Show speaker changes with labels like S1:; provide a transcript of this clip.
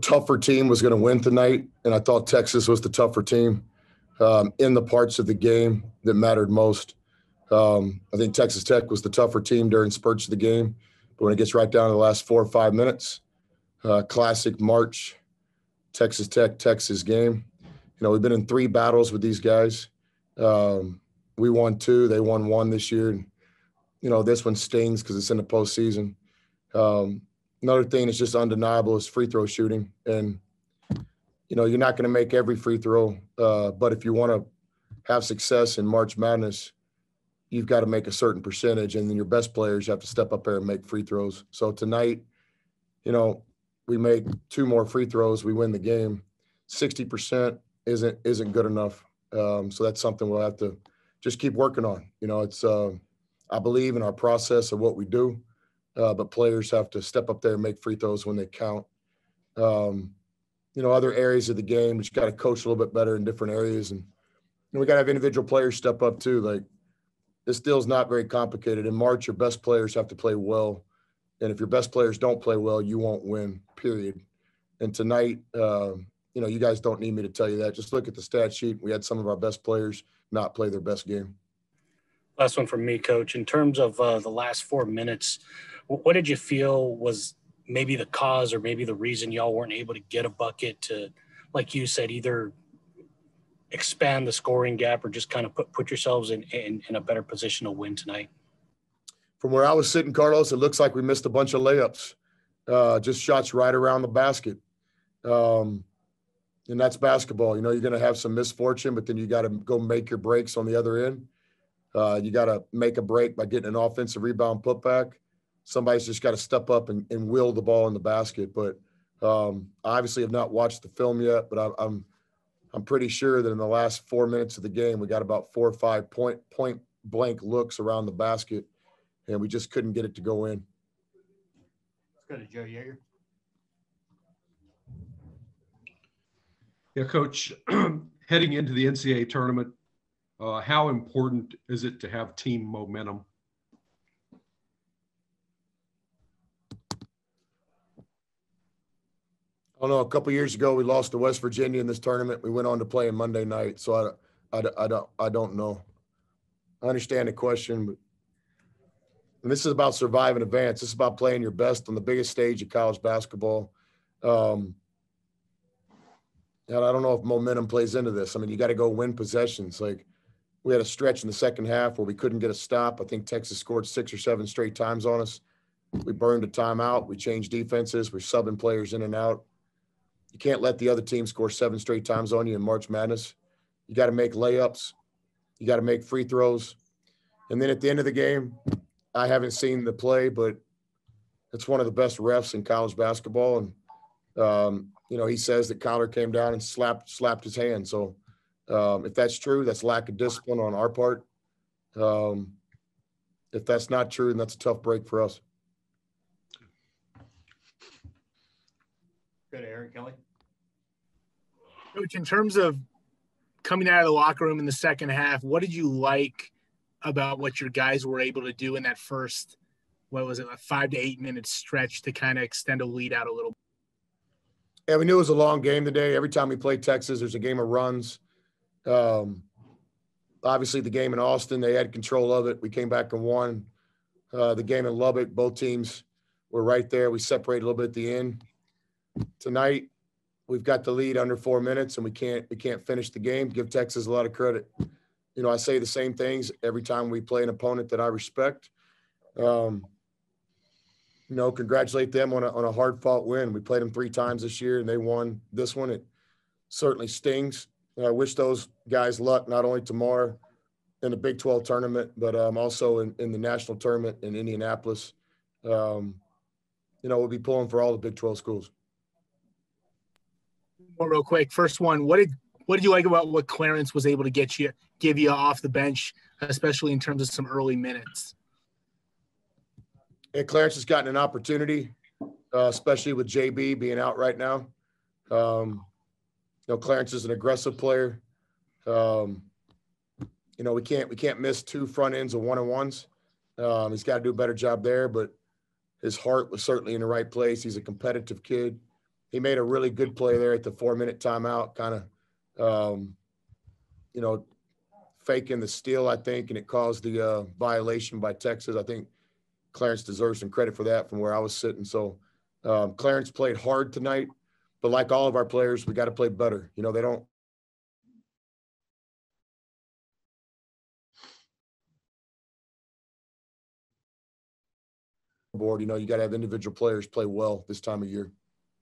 S1: tougher team was going to win tonight, and I thought Texas was the tougher team in the parts of the game that mattered most. I think Texas Tech was the tougher team during spurts of the game, but when it gets right down to the last 4 or 5 minutes, classic March, Texas Tech, Texas game. We've been in 3 battles with these guys. We won 2, they won 1 this year. And, this one stings because it's in the postseason. Another thing that's just undeniable is free throw shooting. And, you're not going to make every free throw, but if you want to have success in March Madness, you've got to make a certain percentage, and then your best players have to step up there and make free throws. So tonight, we make 2 more free throws, we win the game. 60% isn't good enough. So that's something we'll have to just keep working on. It's I believe in our process of what we do, but players have to step up there and make free throws when they count. Other areas of the game, we just got to coach a little bit better in different areas, and we got to have individual players step up too. Like, this deal's not very complicated. In March, your best players have to play well, and if your best players don't play well, you won't win, period. And tonight, you guys don't need me to tell you that. Just look at the stat sheet. We had some of our best players not play their best game.
S2: Last one from me, Coach. In terms of the last 4 minutes, what did you feel was maybe the cause or maybe the reason y'all weren't able to get a bucket to, like you said, either expand the scoring gap or just kind of put yourselves in a better position to win tonight?
S1: From where I was sitting, Carlos, it looks like we missed a bunch of layups, just shots right around the basket. And that's basketball. You're going to have some misfortune, but then you got to go make your breaks on the other end. You got to make a break by getting an offensive rebound putback. Somebody's just got to step up and will the ball in the basket. But I obviously have not watched the film yet, but I'm pretty sure that in the last 4 minutes of the game, we got about 4 or 5 point blank looks around the basket, and we just couldn't get it to go in.
S3: Let's go to Joe Yeager.
S4: Yeah, Coach, heading into the NCAA tournament, how important is it to have team momentum?
S1: I don't know. A couple of years ago, we lost to West Virginia in this tournament. We went on to play on Monday night, so I don't know. I understand the question, but and this is about surviving advance. This is about playing your best on the biggest stage of college basketball. And I don't know if momentum plays into this. I mean, you got to go win possessions. Like, we had a stretch in the second half where we couldn't get a stop. I think Texas scored 6 or 7 straight times on us. We burned a timeout. We changed defenses. We're subbing players in and out. You can't let the other team score 7 straight times on you in March Madness. You got to make layups. You got to make free throws. And then at the end of the game, I haven't seen the play, but it's one of the best refs in college basketball. And, he says that Kyler came down and slapped his hand. So if that's true, that's lack of discipline on our part. If that's not true, then that's a tough break for us.
S3: Go to Eric Kelly.
S5: Coach, in terms of coming out of the locker room in the second half, what did you like about what your guys were able to do in that first, a 5 to 8 minute stretch to kind of extend a lead out a little bit?
S1: Yeah, we knew it was a long game today. Every time we play Texas, there's a game of runs. Obviously, the game in Austin, they had control of it. We came back and won. The game in Lubbock, both teams were right there. We separated a little bit at the end. Tonight, we've got the lead under 4 minutes, and we can't finish the game. Give Texas a lot of credit. I say the same things every time we play an opponent that I respect. Congratulate them on a hard-fought win. We played them 3 times this year, and they won this one. It certainly stings. I wish those guys luck, not only tomorrow in the Big 12 tournament, but also in the national tournament in Indianapolis. We'll be pulling for all the Big 12 schools.
S5: Well, real quick, first one, what did you like about what Clarence was able to give you off the bench, especially in terms of some early minutes?
S1: Yeah, Clarence has gotten an opportunity, especially with JB being out right now. Clarence is an aggressive player. We can't miss 2 front ends of 1-on-1s. He's got to do a better job there, but his heart was certainly in the right place. He's a competitive kid. he made a really good play there at the 4-minute timeout, kind of, faking the steal, I think, and it caused the violation by Texas. I think Clarence deserves some credit for that from where I was sitting. So Clarence played hard tonight, but like all of our players, we got to play better. They don't. Board, you got to have individual players play well this time of year.